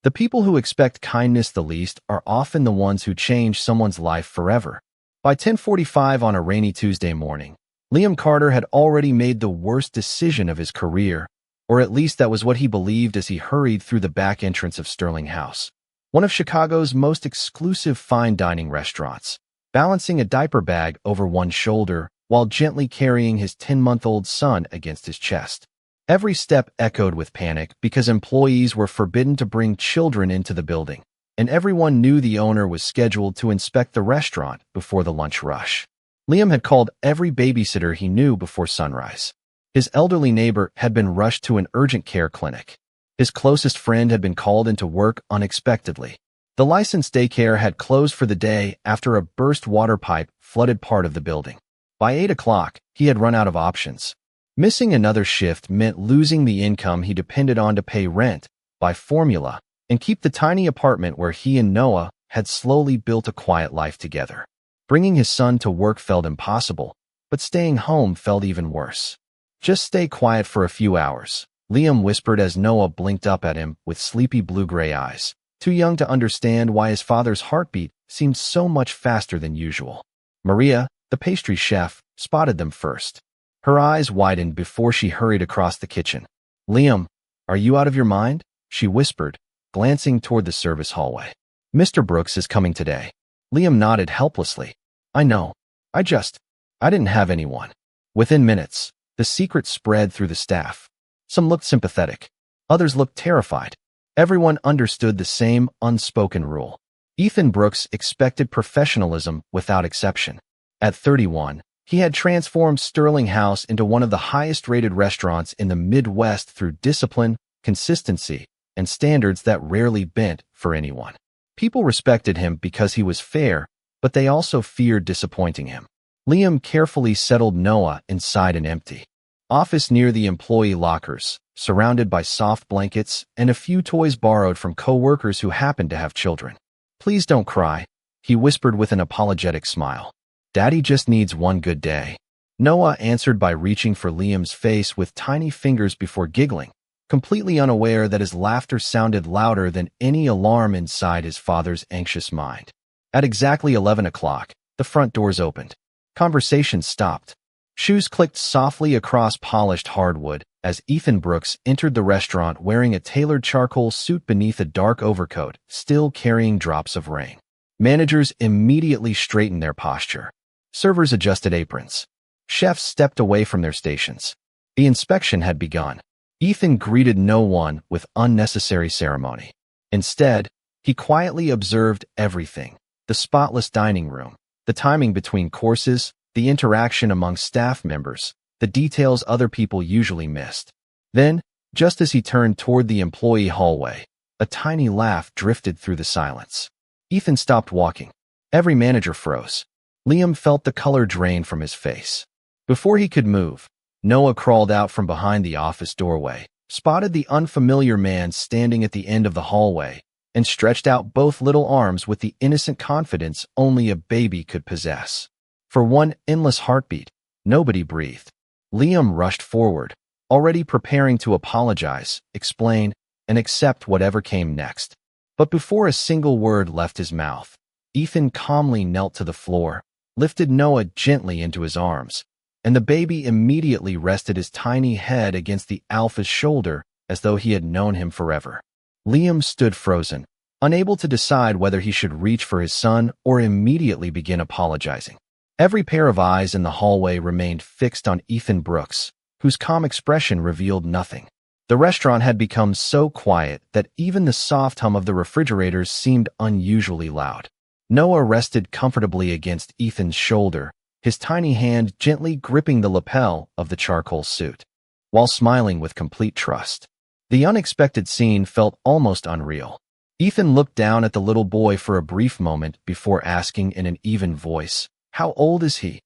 The people who expect kindness the least are often the ones who change someone's life forever. By 10:45 on a rainy Tuesday morning, Liam Carter had already made the worst decision of his career, or at least that was what he believed as he hurried through the back entrance of Sterling House, one of Chicago's most exclusive fine dining restaurants, balancing a diaper bag over one shoulder while gently carrying his 10-month-old son against his chest. Every step echoed with panic because employees were forbidden to bring children into the building, and everyone knew the owner was scheduled to inspect the restaurant before the lunch rush. Liam had called every babysitter he knew before sunrise. His elderly neighbor had been rushed to an urgent care clinic. His closest friend had been called into work unexpectedly. The licensed daycare had closed for the day after a burst water pipe flooded part of the building. By 8 o'clock, he had run out of options. Missing another shift meant losing the income he depended on to pay rent, buy formula, and keep the tiny apartment where he and Noah had slowly built a quiet life together. Bringing his son to work felt impossible, but staying home felt even worse. "Just stay quiet for a few hours," Liam whispered as Noah blinked up at him with sleepy blue-gray eyes, too young to understand why his father's heartbeat seemed so much faster than usual. Maria, the pastry chef, spotted them first. Her eyes widened before she hurried across the kitchen. "Liam, are you out of your mind?" she whispered, glancing toward the service hallway. "Mr. Brooks is coming today." Liam nodded helplessly. "I know. I didn't have anyone." Within minutes, the secret spread through the staff. Some looked sympathetic. Others looked terrified. Everyone understood the same unspoken rule. Ethan Brooks expected professionalism without exception. At 31, he had transformed Sterling House into one of the highest-rated restaurants in the Midwest through discipline, consistency, and standards that rarely bent for anyone. People respected him because he was fair, but they also feared disappointing him. Liam carefully settled Noah inside an empty office near the employee lockers, surrounded by soft blankets and a few toys borrowed from co-workers who happened to have children. "Please don't cry," he whispered with an apologetic smile. "Daddy just needs one good day." Noah answered by reaching for Liam's face with tiny fingers before giggling, completely unaware that his laughter sounded louder than any alarm inside his father's anxious mind. At exactly 11 o'clock, the front doors opened. Conversation stopped. Shoes clicked softly across polished hardwood as Ethan Brooks entered the restaurant wearing a tailored charcoal suit beneath a dark overcoat, still carrying drops of rain. Managers immediately straightened their posture. Servers adjusted aprons. Chefs stepped away from their stations. The inspection had begun. Ethan greeted no one with unnecessary ceremony. Instead, he quietly observed everything: the spotless dining room, the timing between courses, the interaction among staff members, the details other people usually missed. Then, just as he turned toward the employee hallway, a tiny laugh drifted through the silence. Ethan stopped walking. Every manager froze. Liam felt the color drain from his face. Before he could move, Noah crawled out from behind the office doorway, spotted the unfamiliar man standing at the end of the hallway, and stretched out both little arms with the innocent confidence only a baby could possess. For one endless heartbeat, nobody breathed. Liam rushed forward, already preparing to apologize, explain, and accept whatever came next. But before a single word left his mouth, Ethan calmly knelt to the floor, lifted Noah gently into his arms, and the baby immediately rested his tiny head against the alpha's shoulder as though he had known him forever. Liam stood frozen, unable to decide whether he should reach for his son or immediately begin apologizing. Every pair of eyes in the hallway remained fixed on Ethan Brooks, whose calm expression revealed nothing. The restaurant had become so quiet that even the soft hum of the refrigerators seemed unusually loud. Noah rested comfortably against Ethan's shoulder, his tiny hand gently gripping the lapel of the charcoal suit, while smiling with complete trust. The unexpected scene felt almost unreal. Ethan looked down at the little boy for a brief moment before asking in an even voice, "How old is he?"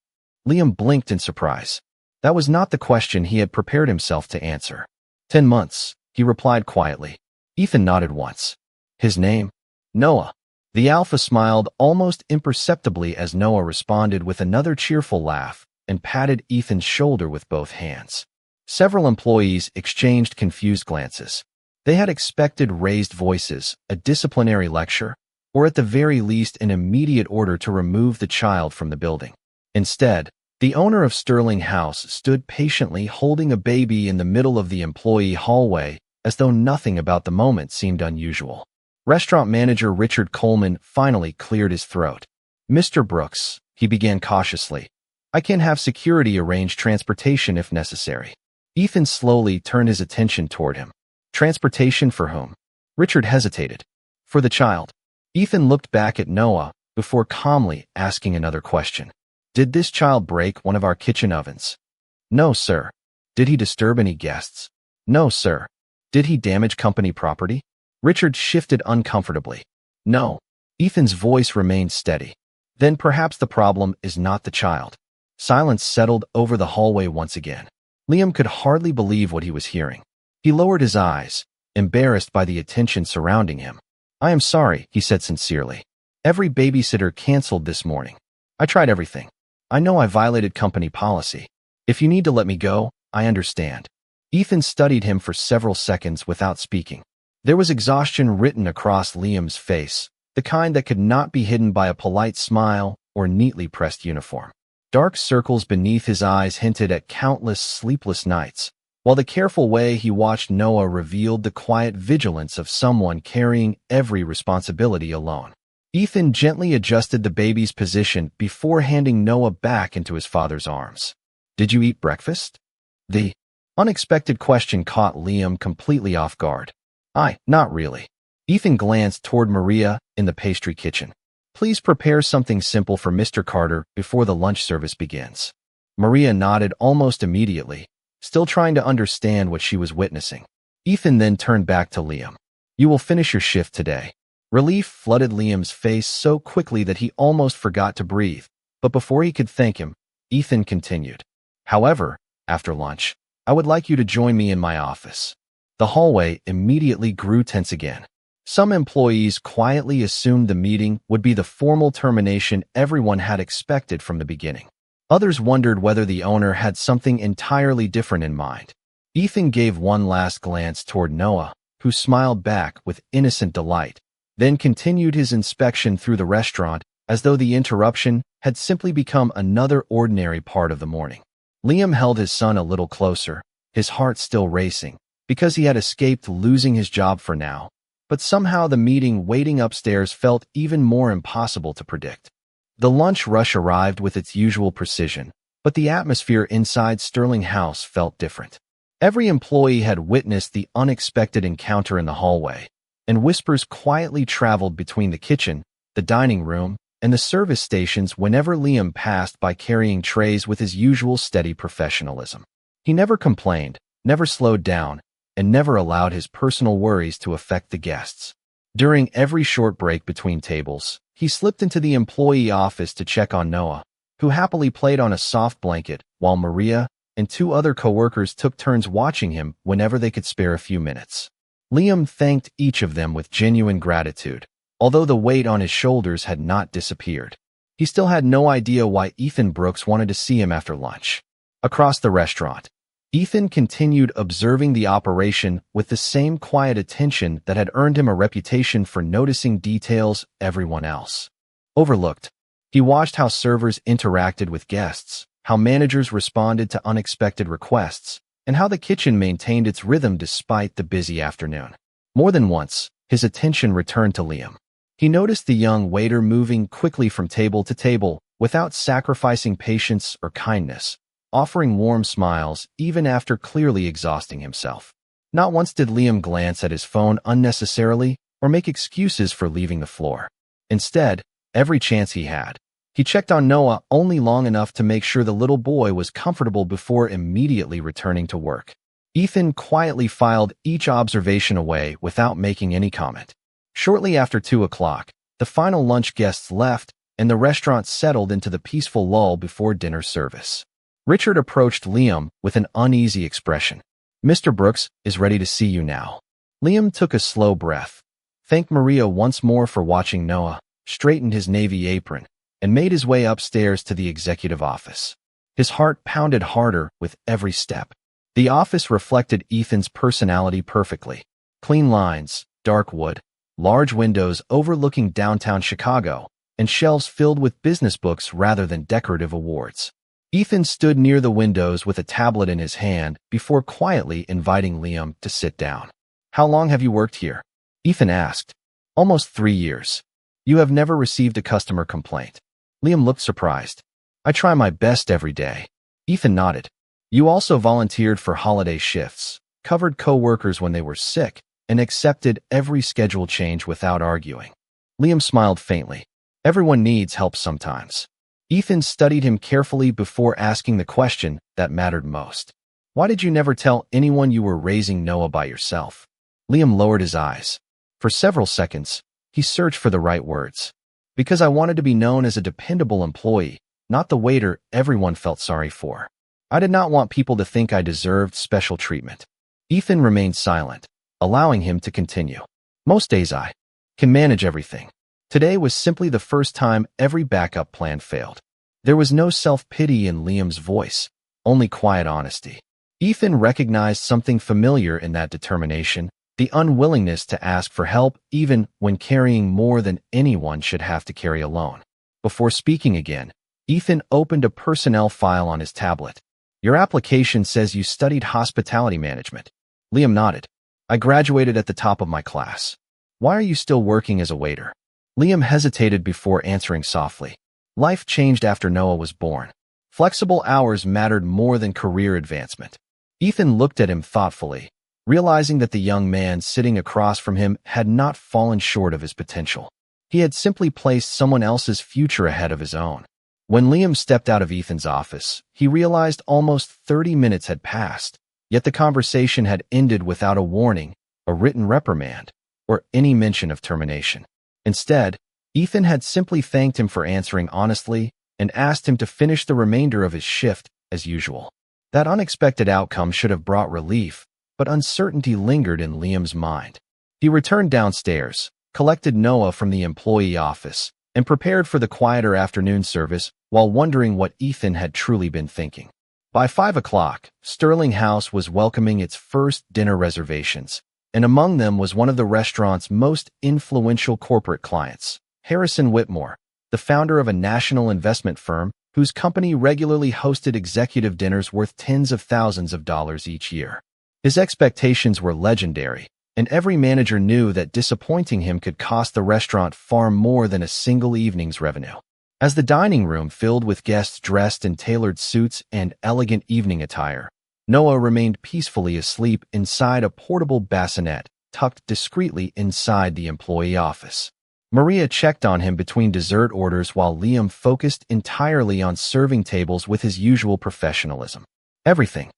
Liam blinked in surprise. That was not the question he had prepared himself to answer. 10 months, he replied quietly. Ethan nodded once. "His name?" "Noah." The alpha smiled almost imperceptibly as Noah responded with another cheerful laugh and patted Ethan's shoulder with both hands. Several employees exchanged confused glances. They had expected raised voices, a disciplinary lecture, or at the very least an immediate order to remove the child from the building. Instead, the owner of Sterling House stood patiently holding a baby in the middle of the employee hallway as though nothing about the moment seemed unusual. Restaurant manager Richard Coleman finally cleared his throat. "Mr. Brooks," he began cautiously, "I can have security arrange transportation if necessary." Ethan slowly turned his attention toward him. "Transportation for whom?" Richard hesitated. "For the child." Ethan looked back at Noah before calmly asking another question. "Did this child break one of our kitchen ovens?" "No, sir." "Did he disturb any guests?" "No, sir." "Did he damage company property?" Richard shifted uncomfortably. "No." Ethan's voice remained steady. "Then perhaps the problem is not the child." Silence settled over the hallway once again. Liam could hardly believe what he was hearing. He lowered his eyes, embarrassed by the attention surrounding him. "I am sorry," he said sincerely. "Every babysitter canceled this morning. I tried everything. I know I violated company policy. If you need to let me go, I understand." Ethan studied him for several seconds without speaking. There was exhaustion written across Liam's face, the kind that could not be hidden by a polite smile or neatly pressed uniform. Dark circles beneath his eyes hinted at countless sleepless nights, while the careful way he watched Noah revealed the quiet vigilance of someone carrying every responsibility alone. Ethan gently adjusted the baby's position before handing Noah back into his father's arms. "Did you eat breakfast?" The unexpected question caught Liam completely off guard. Not really." Ethan glanced toward Maria in the pastry kitchen. "Please prepare something simple for Mr. Carter before the lunch service begins." Maria nodded almost immediately, still trying to understand what she was witnessing. Ethan then turned back to Liam. "You will finish your shift today." Relief flooded Liam's face so quickly that he almost forgot to breathe, but before he could thank him, Ethan continued. "However, after lunch, I would like you to join me in my office." The hallway immediately grew tense again. Some employees quietly assumed the meeting would be the formal termination everyone had expected from the beginning. Others wondered whether the owner had something entirely different in mind. Ethan gave one last glance toward Noah, who smiled back with innocent delight, then continued his inspection through the restaurant as though the interruption had simply become another ordinary part of the morning. Liam held his son a little closer, his heart still racing, because he had escaped losing his job for now, but somehow the meeting waiting upstairs felt even more impossible to predict. The lunch rush arrived with its usual precision, but the atmosphere inside Sterling House felt different. Every employee had witnessed the unexpected encounter in the hallway, and whispers quietly traveled between the kitchen, the dining room, and the service stations whenever Liam passed by carrying trays with his usual steady professionalism. He never complained, never slowed down, and never allowed his personal worries to affect the guests. During every short break between tables, he slipped into the employee office to check on Noah, who happily played on a soft blanket, while Maria and two other coworkers took turns watching him whenever they could spare a few minutes. Liam thanked each of them with genuine gratitude, although the weight on his shoulders had not disappeared. He still had no idea why Ethan Brooks wanted to see him after lunch. Across the restaurant, Ethan continued observing the operation with the same quiet attention that had earned him a reputation for noticing details everyone else overlooked. He watched how servers interacted with guests, how managers responded to unexpected requests, and how the kitchen maintained its rhythm despite the busy afternoon. More than once, his attention returned to Liam. He noticed the young waiter moving quickly from table to table without sacrificing patience or kindness, offering warm smiles even after clearly exhausting himself. Not once did Liam glance at his phone unnecessarily or make excuses for leaving the floor. Instead, every chance he had, he checked on Noah only long enough to make sure the little boy was comfortable before immediately returning to work. Ethan quietly filed each observation away without making any comment. Shortly after 2 o'clock, the final lunch guests left, and the restaurant settled into the peaceful lull before dinner service. Richard approached Liam with an uneasy expression. "Mr. Brooks is ready to see you now." Liam took a slow breath, thanked Maria once more for watching Noah, straightened his navy apron, and made his way upstairs to the executive office. His heart pounded harder with every step. The office reflected Ethan's personality perfectly. Clean lines, dark wood, large windows overlooking downtown Chicago, and shelves filled with business books rather than decorative awards. Ethan stood near the windows with a tablet in his hand before quietly inviting Liam to sit down. "How long have you worked here?" Ethan asked. "Almost 3 years. You have never received a customer complaint." Liam looked surprised. "I try my best every day." Ethan nodded. "You also volunteered for holiday shifts, covered co-workers when they were sick, and accepted every schedule change without arguing." Liam smiled faintly. "Everyone needs help sometimes." Ethan studied him carefully before asking the question that mattered most. "Why did you never tell anyone you were raising Noah by yourself?" Liam lowered his eyes. For several seconds, he searched for the right words. "Because I wanted to be known as a dependable employee, not the waiter everyone felt sorry for. I did not want people to think I deserved special treatment." Ethan remained silent, allowing him to continue. "Most days I can manage everything. Today was simply the first time every backup plan failed." There was no self-pity in Liam's voice, only quiet honesty. Ethan recognized something familiar in that determination, the unwillingness to ask for help even when carrying more than anyone should have to carry alone. Before speaking again, Ethan opened a personnel file on his tablet. "Your application says you studied hospitality management." Liam nodded. "I graduated at the top of my class. Why are you still working as a waiter?" Liam hesitated before answering softly. "Life changed after Noah was born. Flexible hours mattered more than career advancement." Ethan looked at him thoughtfully, realizing that the young man sitting across from him had not fallen short of his potential. He had simply placed someone else's future ahead of his own. When Liam stepped out of Ethan's office, he realized almost 30 minutes had passed, yet the conversation had ended without a warning, a written reprimand, or any mention of termination. Instead, Ethan had simply thanked him for answering honestly and asked him to finish the remainder of his shift as usual. That unexpected outcome should have brought relief, but uncertainty lingered in Liam's mind. He returned downstairs, collected Noah from the employee office, and prepared for the quieter afternoon service while wondering what Ethan had truly been thinking. By 5 o'clock, Sterling House was welcoming its first dinner reservations, and among them was one of the restaurant's most influential corporate clients, Harrison Whitmore, the founder of a national investment firm whose company regularly hosted executive dinners worth tens of thousands of dollars each year. His expectations were legendary, and every manager knew that disappointing him could cost the restaurant far more than a single evening's revenue. As the dining room filled with guests dressed in tailored suits and elegant evening attire, Noah remained peacefully asleep inside a portable bassinet tucked discreetly inside the employee office. Maria checked on him between dessert orders while Liam focused entirely on serving tables with his usual professionalism. Everything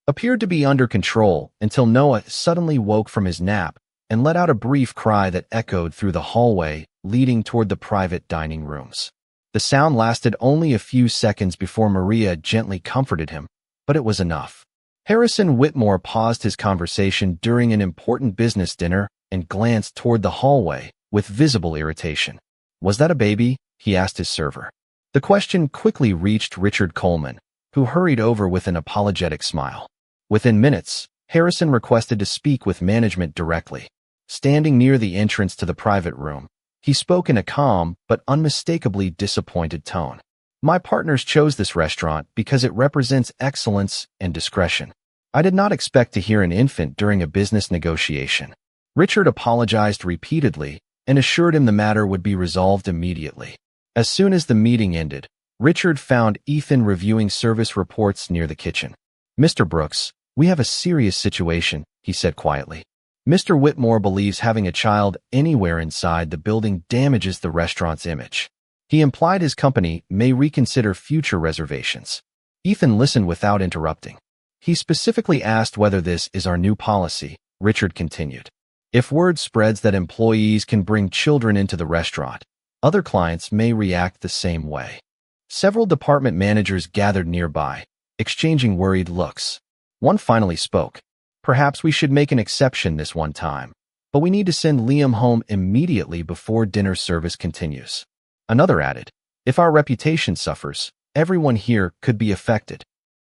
appeared to be under control until Noah suddenly woke from his nap and let out a brief cry that echoed through the hallway leading toward the private dining rooms. The sound lasted only a few seconds before Maria gently comforted him, but it was enough. Harrison Whitmore paused his conversation during an important business dinner and glanced toward the hallway with visible irritation. "Was that a baby?" he asked his server. The question quickly reached Richard Coleman, who hurried over with an apologetic smile. Within minutes, Harrison requested to speak with management directly. Standing near the entrance to the private room, he spoke in a calm but unmistakably disappointed tone. "My partners chose this restaurant because it represents excellence and discretion. I did not expect to hear an infant during a business negotiation." Richard apologized repeatedly and assured him the matter would be resolved immediately. As soon as the meeting ended, Richard found Ethan reviewing service reports near the kitchen. "Mr. Brooks, we have a serious situation," he said quietly. "Mr. Whitmore believes having a child anywhere inside the building damages the restaurant's image. He implied his company may reconsider future reservations." Ethan listened without interrupting. "He specifically asked whether this is our new policy," Richard continued. "If word spreads that employees can bring children into the restaurant, other clients may react the same way." Several department managers gathered nearby, exchanging worried looks. One finally spoke. "Perhaps we should make an exception this one time, but we need to send Liam home immediately before dinner service continues." Another added, "If our reputation suffers, everyone here could be affected."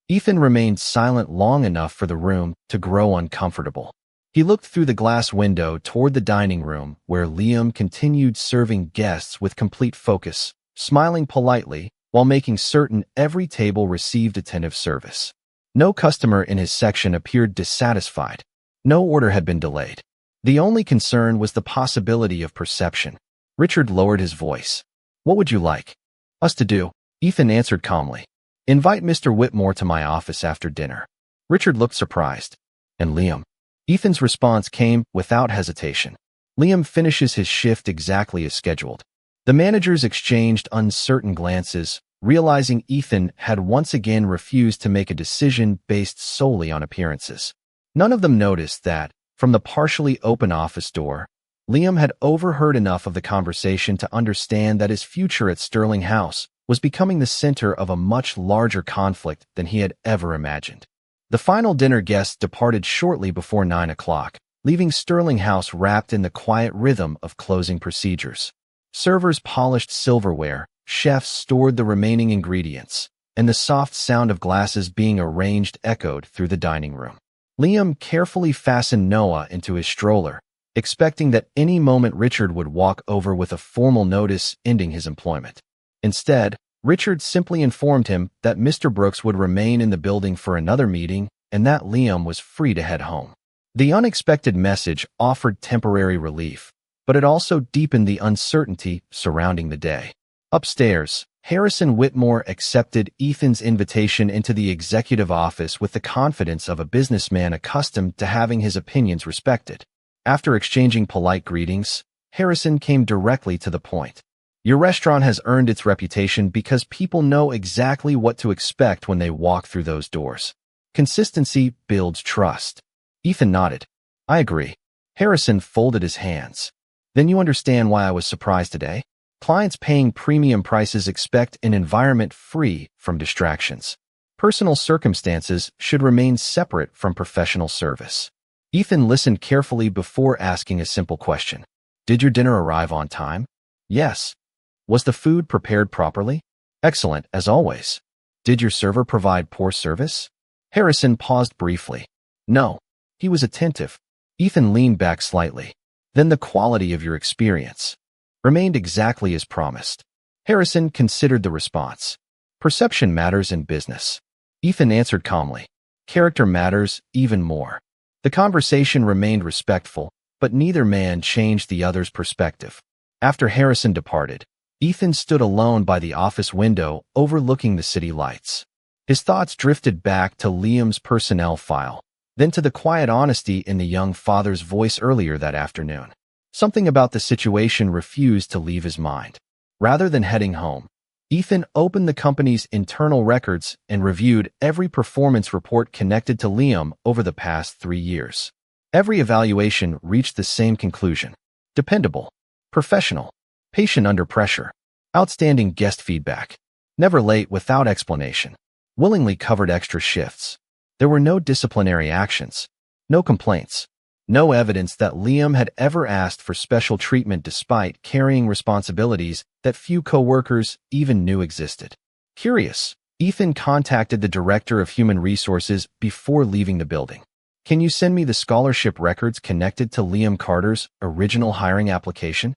Ethan remained silent long enough for the room to grow uncomfortable. He looked through the glass window toward the dining room, where Liam continued serving guests with complete focus, smiling politely while making certain every table received attentive service. No customer in his section appeared dissatisfied. No order had been delayed. The only concern was the possibility of perception. Richard lowered his voice. "What would you like us to do?" Ethan answered calmly. "Invite Mr. Whitmore to my office after dinner." Richard looked surprised. "And Liam?" Ethan's response came without hesitation. "Liam finishes his shift exactly as scheduled." The managers exchanged uncertain glances, realizing Ethan had once again refused to make a decision based solely on appearances. None of them noticed that, from the partially open office door, Liam had overheard enough of the conversation to understand that his future at Sterling House was becoming the center of a much larger conflict than he had ever imagined. The final dinner guests departed shortly before 9 o'clock, leaving Sterling House wrapped in the quiet rhythm of closing procedures. Servers polished silverware, chefs stored the remaining ingredients, and the soft sound of glasses being arranged echoed through the dining room. Liam carefully fastened Noah into his stroller, expecting that any moment Richard would walk over with a formal notice ending his employment. Instead, Richard simply informed him that Mr. Brooks would remain in the building for another meeting and that Liam was free to head home. The unexpected message offered temporary relief, but it also deepened the uncertainty surrounding the day. Upstairs, Harrison Whitmore accepted Ethan's invitation into the executive office with the confidence of a businessman accustomed to having his opinions respected. After exchanging polite greetings, Harrison came directly to the point. "Your restaurant has earned its reputation because people know exactly what to expect when they walk through those doors. Consistency builds trust." Ethan nodded. "I agree." Harrison folded his hands. "Then you understand why I was surprised today? Clients paying premium prices expect an environment free from distractions. Personal circumstances should remain separate from professional service." Ethan listened carefully before asking a simple question. "Did your dinner arrive on time?" "Yes." "Was the food prepared properly?" "Excellent, as always." "Did your server provide poor service?" Harrison paused briefly. "No." He was attentive. Ethan leaned back slightly. "Then the quality of your experience remained exactly as promised." Harrison considered the response. "Perception matters in business." Ethan answered calmly. "Character matters even more." The conversation remained respectful, but neither man changed the other's perspective. After Harrison departed, Ethan stood alone by the office window overlooking the city lights. His thoughts drifted back to Liam's personnel file, then to the quiet honesty in the young father's voice earlier that afternoon. Something about the situation refused to leave his mind. Rather than heading home, Ethan opened the company's internal records and reviewed every performance report connected to Liam over the past 3 years. Every evaluation reached the same conclusion: dependable, professional, patient under pressure, outstanding guest feedback, never late without explanation, willingly covered extra shifts. There were no disciplinary actions, no complaints, no evidence that Liam had ever asked for special treatment despite carrying responsibilities that few coworkers even knew existed. Curious, Ethan contacted the director of human resources before leaving the building. "Can you send me the scholarship records connected to Liam Carter's original hiring application?"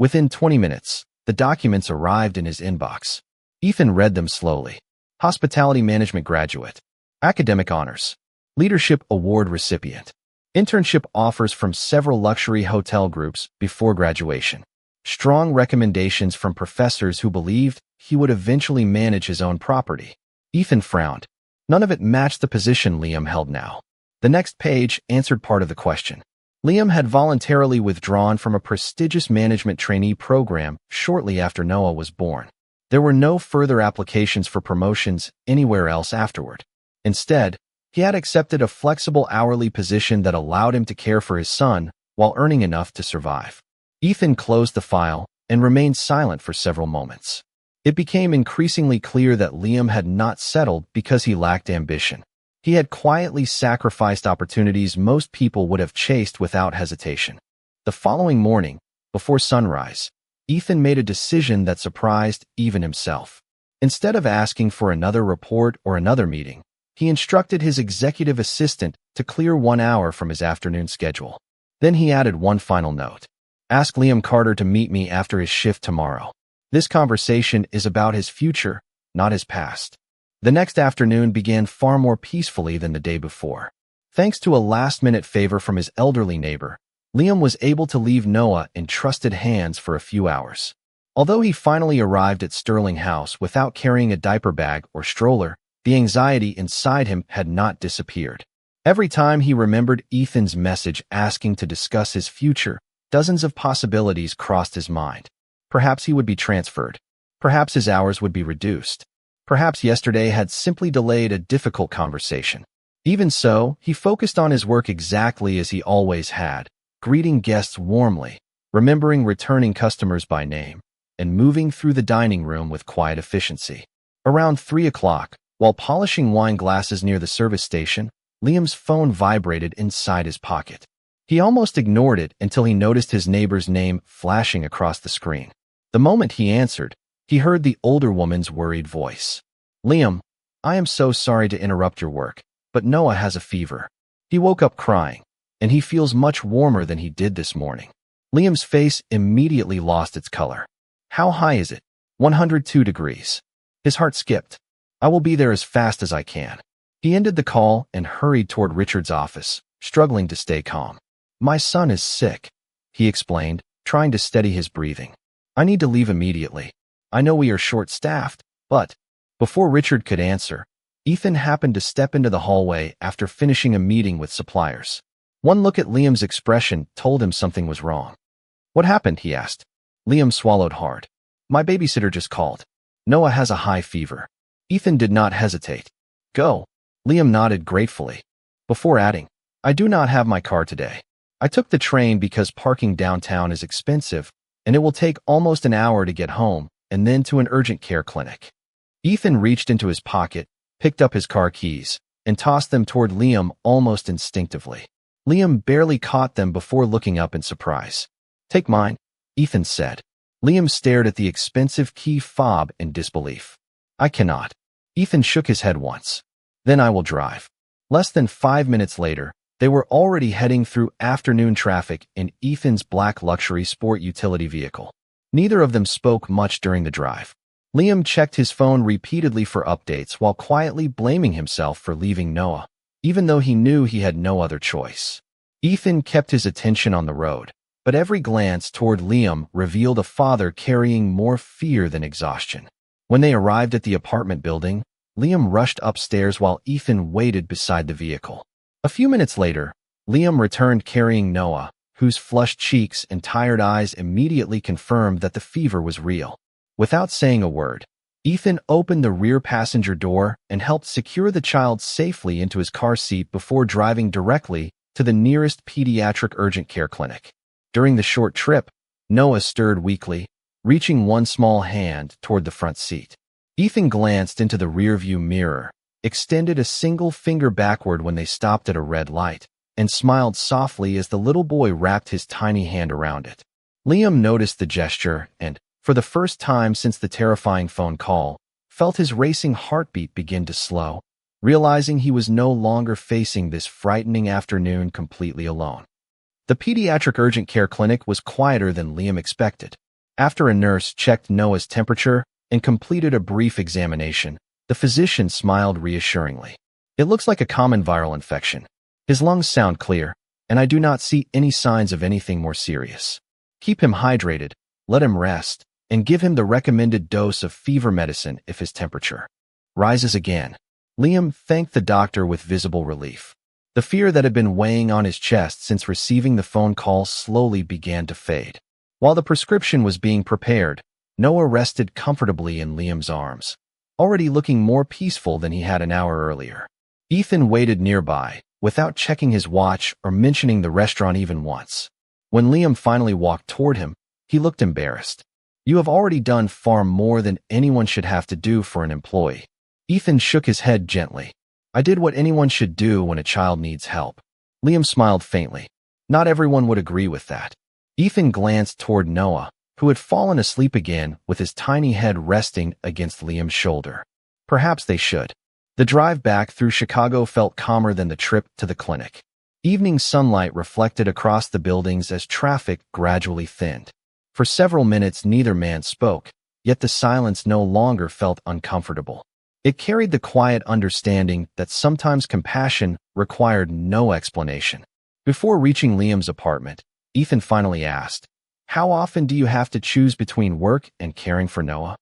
Within 20 minutes, the documents arrived in his inbox. Ethan read them slowly. Hospitality management graduate, academic honors, leadership award recipient, internship offers from several luxury hotel groups before graduation, strong recommendations from professors who believed he would eventually manage his own property. Ethan frowned. None of it matched the position Liam held now. The next page answered part of the question. Liam had voluntarily withdrawn from a prestigious management trainee program shortly after Noah was born. There were no further applications for promotions anywhere else afterward. Instead, he had accepted a flexible hourly position that allowed him to care for his son while earning enough to survive. Ethan closed the file and remained silent for several moments. It became increasingly clear that Liam had not settled because he lacked ambition. He had quietly sacrificed opportunities most people would have chased without hesitation. The following morning, before sunrise, Ethan made a decision that surprised even himself. Instead of asking for another report or another meeting, he instructed his executive assistant to clear 1 hour from his afternoon schedule. Then he added one final note. Ask Liam Carter to meet me after his shift tomorrow. This conversation is about his future, not his past. The next afternoon began far more peacefully than the day before. Thanks to a last-minute favor from his elderly neighbor, Liam was able to leave Noah in trusted hands for a few hours. Although he finally arrived at Sterling House without carrying a diaper bag or stroller, the anxiety inside him had not disappeared. Every time he remembered Ethan's message asking to discuss his future, dozens of possibilities crossed his mind. Perhaps he would be transferred. Perhaps his hours would be reduced. Perhaps yesterday had simply delayed a difficult conversation. Even so, he focused on his work exactly as he always had, greeting guests warmly, remembering returning customers by name, and moving through the dining room with quiet efficiency. Around 3 o'clock, while polishing wine glasses near the service station, Liam's phone vibrated inside his pocket. He almost ignored it until he noticed his neighbor's name flashing across the screen. The moment he answered, he heard the older woman's worried voice. Liam, I am so sorry to interrupt your work, but Noah has a fever. He woke up crying, and he feels much warmer than he did this morning. Liam's face immediately lost its color. How high is it? 102 degrees. His heart skipped. I will be there as fast as I can. He ended the call and hurried toward Richard's office, struggling to stay calm. My son is sick, he explained, trying to steady his breathing. I need to leave immediately. I know we are short-staffed, but… Before Richard could answer, Ethan happened to step into the hallway after finishing a meeting with suppliers. One look at Liam's expression told him something was wrong. What happened? He asked. Liam swallowed hard. My babysitter just called. Noah has a high fever. Ethan did not hesitate. Go. Liam nodded gratefully, before adding, I do not have my car today. I took the train because parking downtown is expensive, and it will take almost an hour to get home and then to an urgent care clinic. Ethan reached into his pocket, picked up his car keys, and tossed them toward Liam almost instinctively. Liam barely caught them before looking up in surprise. Take mine, Ethan said. Liam stared at the expensive key fob in disbelief. I cannot. Ethan shook his head once. Then I will drive. Less than 5 minutes later, they were already heading through afternoon traffic in Ethan's black luxury sport utility vehicle. Neither of them spoke much during the drive. Liam checked his phone repeatedly for updates while quietly blaming himself for leaving Noah, even though he knew he had no other choice. Ethan kept his attention on the road, but every glance toward Liam revealed a father carrying more fear than exhaustion. When they arrived at the apartment building, Liam rushed upstairs while Ethan waited beside the vehicle. A few minutes later, Liam returned carrying Noah, whose flushed cheeks and tired eyes immediately confirmed that the fever was real. Without saying a word, Ethan opened the rear passenger door and helped secure the child safely into his car seat before driving directly to the nearest pediatric urgent care clinic. During the short trip, Noah stirred weakly, reaching one small hand toward the front seat. Ethan glanced into the rearview mirror, extended a single finger backward when they stopped at a red light, and smiled softly as the little boy wrapped his tiny hand around it. Liam noticed the gesture and, for the first time since the terrifying phone call, felt his racing heartbeat begin to slow, realizing he was no longer facing this frightening afternoon completely alone. The pediatric urgent care clinic was quieter than Liam expected. After a nurse checked Noah's temperature and completed a brief examination, the physician smiled reassuringly. It looks like a common viral infection. His lungs sound clear, and I do not see any signs of anything more serious. Keep him hydrated, let him rest, and give him the recommended dose of fever medicine if his temperature rises again. Liam thanked the doctor with visible relief. The fear that had been weighing on his chest since receiving the phone call slowly began to fade. While the prescription was being prepared, Noah rested comfortably in Liam's arms, already looking more peaceful than he had an hour earlier. Ethan waited nearby, without checking his watch or mentioning the restaurant even once. When Liam finally walked toward him, he looked embarrassed. You have already done far more than anyone should have to do for an employee. Ethan shook his head gently. I did what anyone should do when a child needs help. Liam smiled faintly. Not everyone would agree with that. Ethan glanced toward Noah, who had fallen asleep again with his tiny head resting against Liam's shoulder. Perhaps they should. The drive back through Chicago felt calmer than the trip to the clinic. Evening sunlight reflected across the buildings as traffic gradually thinned. For several minutes, neither man spoke, yet the silence no longer felt uncomfortable. It carried the quiet understanding that sometimes compassion required no explanation. Before reaching Liam's apartment, Ethan finally asked, "How often do you have to choose between work and caring for Noah?"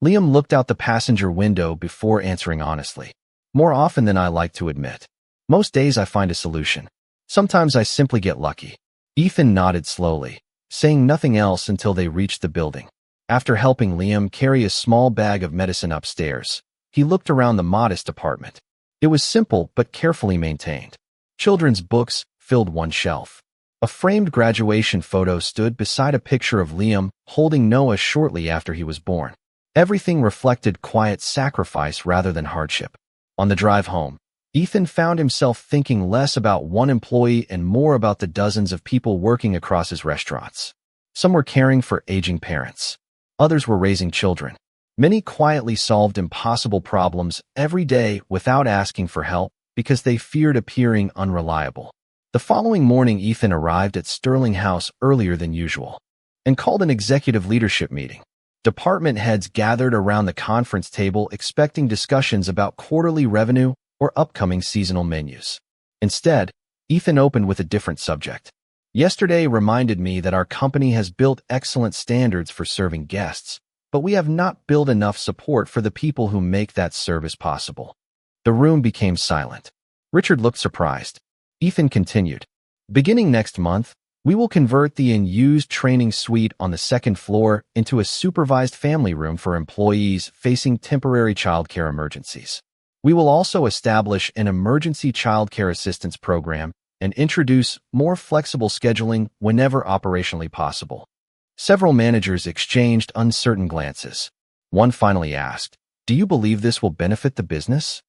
Liam looked out the passenger window before answering honestly. "More often than I like to admit. Most days I find a solution. Sometimes I simply get lucky." Ethan nodded slowly, saying nothing else until they reached the building. After helping Liam carry a small bag of medicine upstairs, he looked around the modest apartment. It was simple but carefully maintained. Children's books filled one shelf. A framed graduation photo stood beside a picture of Liam holding Noah shortly after he was born. Everything reflected quiet sacrifice rather than hardship. On the drive home, Ethan found himself thinking less about one employee and more about the dozens of people working across his restaurants. Some were caring for aging parents. Others were raising children. Many quietly solved impossible problems every day without asking for help because they feared appearing unreliable. The following morning, Ethan arrived at Sterling House earlier than usual and called an executive leadership meeting. Department heads gathered around the conference table expecting discussions about quarterly revenue or upcoming seasonal menus. Instead, Ethan opened with a different subject. "Yesterday reminded me that our company has built excellent standards for serving guests, but we have not built enough support for the people who make that service possible." The room became silent. Richard looked surprised. Ethan continued, "Beginning next month, we will convert the unused training suite on the second floor into a supervised family room for employees facing temporary childcare emergencies. We will also establish an emergency childcare assistance program and introduce more flexible scheduling whenever operationally possible." Several managers exchanged uncertain glances. One finally asked, "Do you believe this will benefit the business?"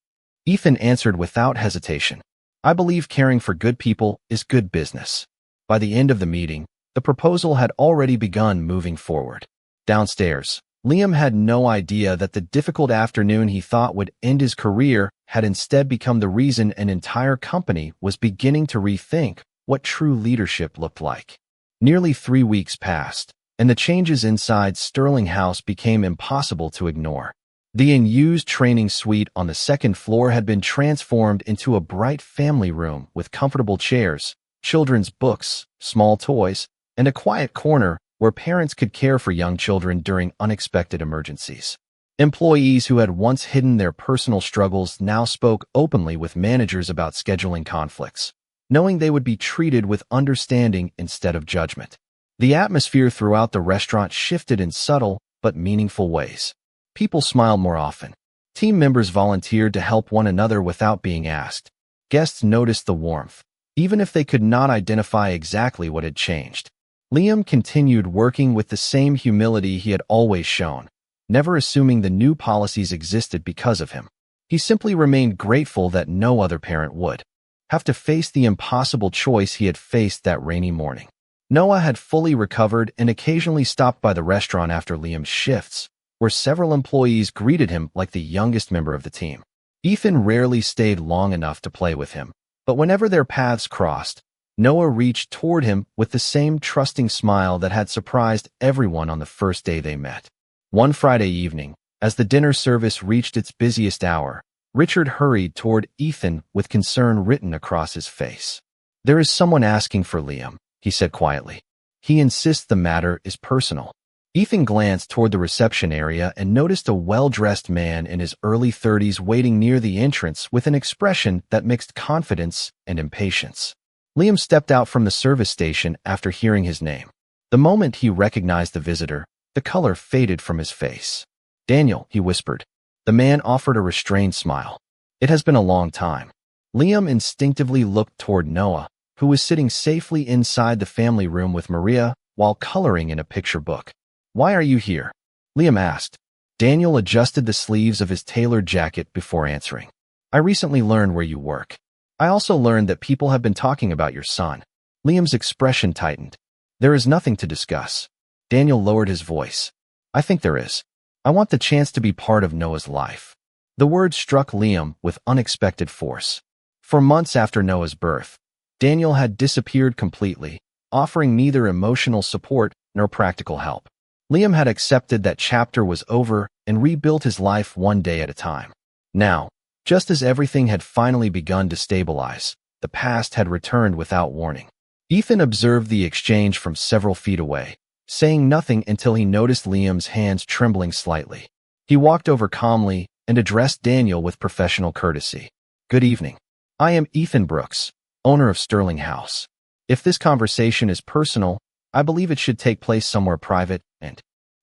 Ethan answered without hesitation, "I believe caring for good people is good business." By the end of the meeting, the proposal had already begun moving forward. Downstairs, Liam had no idea that the difficult afternoon he thought would end his career had instead become the reason an entire company was beginning to rethink what true leadership looked like. Nearly 3 weeks passed, and the changes inside Sterling House became impossible to ignore. The unused training suite on the second floor had been transformed into a bright family room with comfortable chairs, children's books, small toys, and a quiet corner where parents could care for young children during unexpected emergencies. Employees who had once hidden their personal struggles now spoke openly with managers about scheduling conflicts, knowing they would be treated with understanding instead of judgment. The atmosphere throughout the restaurant shifted in subtle but meaningful ways. People smiled more often. Team members volunteered to help one another without being asked. Guests noticed the warmth, even if they could not identify exactly what had changed. Liam continued working with the same humility he had always shown, never assuming the new policies existed because of him. He simply remained grateful that no other parent would have to face the impossible choice he had faced that rainy morning. Noah had fully recovered and occasionally stopped by the restaurant after Liam's shifts, where several employees greeted him like the youngest member of the team. Ethan rarely stayed long enough to play with him, but whenever their paths crossed, Noah reached toward him with the same trusting smile that had surprised everyone on the first day they met. One Friday evening, as the dinner service reached its busiest hour, Richard hurried toward Ethan with concern written across his face. "There is someone asking for Liam," he said quietly. "He insists the matter is personal." Ethan glanced toward the reception area and noticed a well-dressed man in his early 30s waiting near the entrance with an expression that mixed confidence and impatience. Liam stepped out from the service station after hearing his name. The moment he recognized the visitor, the color faded from his face. "Daniel," he whispered. The man offered a restrained smile. "It has been a long time." Liam instinctively looked toward Noah, who was sitting safely inside the family room with Maria while coloring in a picture book. "Why are you here?" Liam asked. Daniel adjusted the sleeves of his tailored jacket before answering. "I recently learned where you work. I also learned that people have been talking about your son." Liam's expression tightened. "There is nothing to discuss." Daniel lowered his voice. "I think there is. I want the chance to be part of Noah's life." The word struck Liam with unexpected force. For months after Noah's birth, Daniel had disappeared completely, offering neither emotional support nor practical help. Liam had accepted that chapter was over and rebuilt his life one day at a time. Now, just as everything had finally begun to stabilize, the past had returned without warning. Ethan observed the exchange from several feet away, saying nothing until he noticed Liam's hands trembling slightly. He walked over calmly and addressed Daniel with professional courtesy. "Good evening. I am Ethan Brooks, owner of Sterling House. If this conversation is personal, I believe it should take place somewhere private and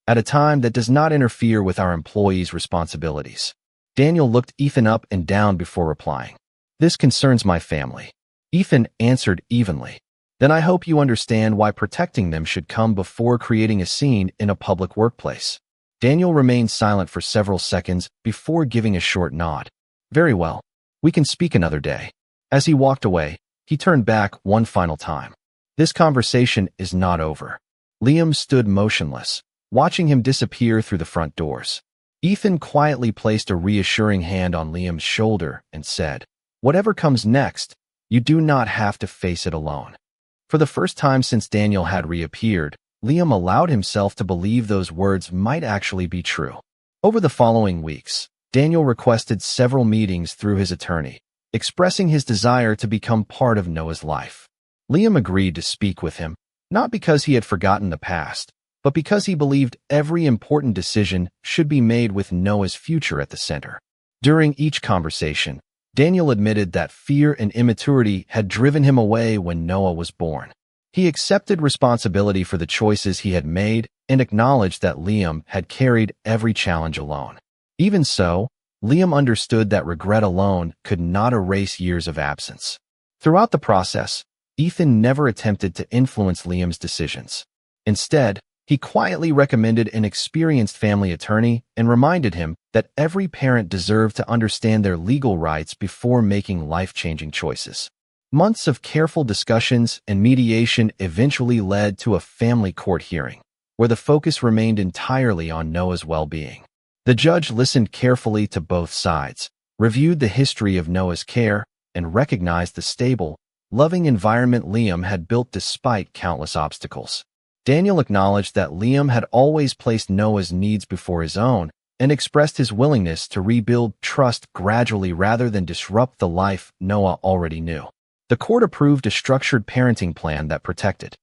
at a time that does not interfere with our employees' responsibilities." Daniel looked Ethan up and down before replying. "This concerns my family," Ethan answered evenly. "Then I hope you understand why protecting them should come before creating a scene in a public workplace." Daniel remained silent for several seconds before giving a short nod. "Very well. We can speak another day." As he walked away, he turned back one final time. "This conversation is not over." Liam stood motionless, watching him disappear through the front doors. Ethan quietly placed a reassuring hand on Liam's shoulder and said, "Whatever comes next, you do not have to face it alone." For the first time since Daniel had reappeared, Liam allowed himself to believe those words might actually be true. Over the following weeks, Daniel requested several meetings through his attorney, expressing his desire to become part of Noah's life. Liam agreed to speak with him, not because he had forgotten the past, but because he believed every important decision should be made with Noah's future at the center. During each conversation, Daniel admitted that fear and immaturity had driven him away when Noah was born. He accepted responsibility for the choices he had made and acknowledged that Liam had carried every challenge alone. Even so, Liam understood that regret alone could not erase years of absence. Throughout the process, Ethan never attempted to influence Liam's decisions. Instead, he quietly recommended an experienced family attorney and reminded him that every parent deserved to understand their legal rights before making life-changing choices. Months of careful discussions and mediation eventually led to a family court hearing, where the focus remained entirely on Noah's well-being. The judge listened carefully to both sides, reviewed the history of Noah's care, and recognized the stable, loving environment Liam had built despite countless obstacles. Daniel acknowledged that Liam had always placed Noah's needs before his own and expressed his willingness to rebuild trust gradually rather than disrupt the life Noah already knew. The court approved a structured parenting plan that protected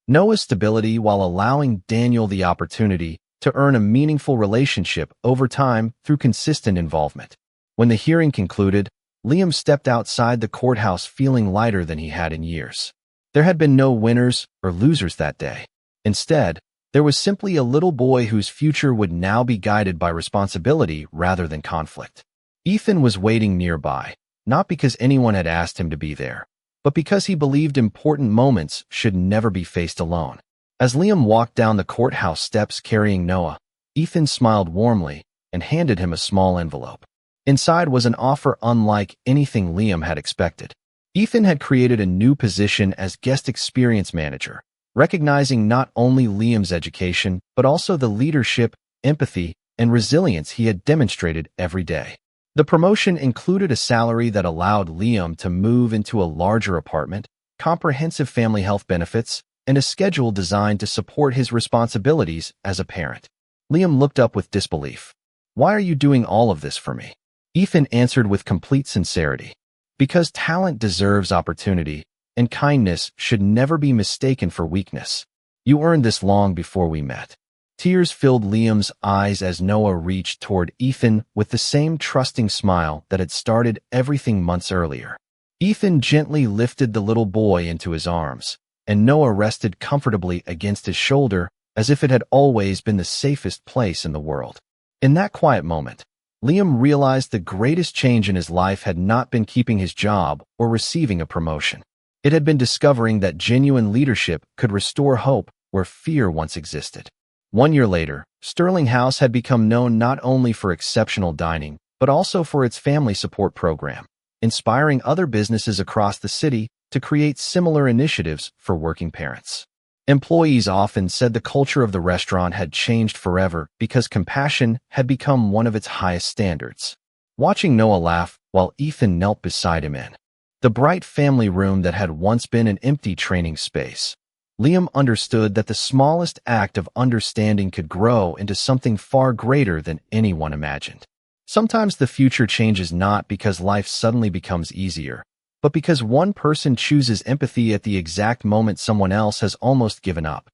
Noah's stability while allowing Daniel the opportunity to earn a meaningful relationship over time through consistent involvement. When the hearing concluded, Liam stepped outside the courthouse feeling lighter than he had in years. There had been no winners or losers that day. Instead, there was simply a little boy whose future would now be guided by responsibility rather than conflict. Ethan was waiting nearby, not because anyone had asked him to be there, but because he believed important moments should never be faced alone. As Liam walked down the courthouse steps carrying Noah, Ethan smiled warmly and handed him a small envelope. Inside was an offer unlike anything Liam had expected. Ethan had created a new position as guest experience manager, recognizing not only Liam's education, but also the leadership, empathy, and resilience he had demonstrated every day. The promotion included a salary that allowed Liam to move into a larger apartment, comprehensive family health benefits, and a schedule designed to support his responsibilities as a parent. Liam looked up with disbelief. "Why are you doing all of this for me?" Ethan answered with complete sincerity. "Because talent deserves opportunity, and kindness should never be mistaken for weakness. You earned this long before we met." Tears filled Liam's eyes as Noah reached toward Ethan with the same trusting smile that had started everything months earlier. Ethan gently lifted the little boy into his arms, and Noah rested comfortably against his shoulder as if it had always been the safest place in the world. In that quiet moment, Liam realized the greatest change in his life had not been keeping his job or receiving a promotion. It had been discovering that genuine leadership could restore hope where fear once existed. 1 year later, Sterling House had become known not only for exceptional dining, but also for its family support program, inspiring other businesses across the city to create similar initiatives for working parents. Employees often said the culture of the restaurant had changed forever because compassion had become one of its highest standards. watching Noah laugh while Ethan knelt beside him in the bright family room that had once been an empty training space. Liam understood that the smallest act of understanding could grow into something far greater than anyone imagined. Sometimes the future changes not because life suddenly becomes easier, but because one person chooses empathy at the exact moment someone else has almost given up.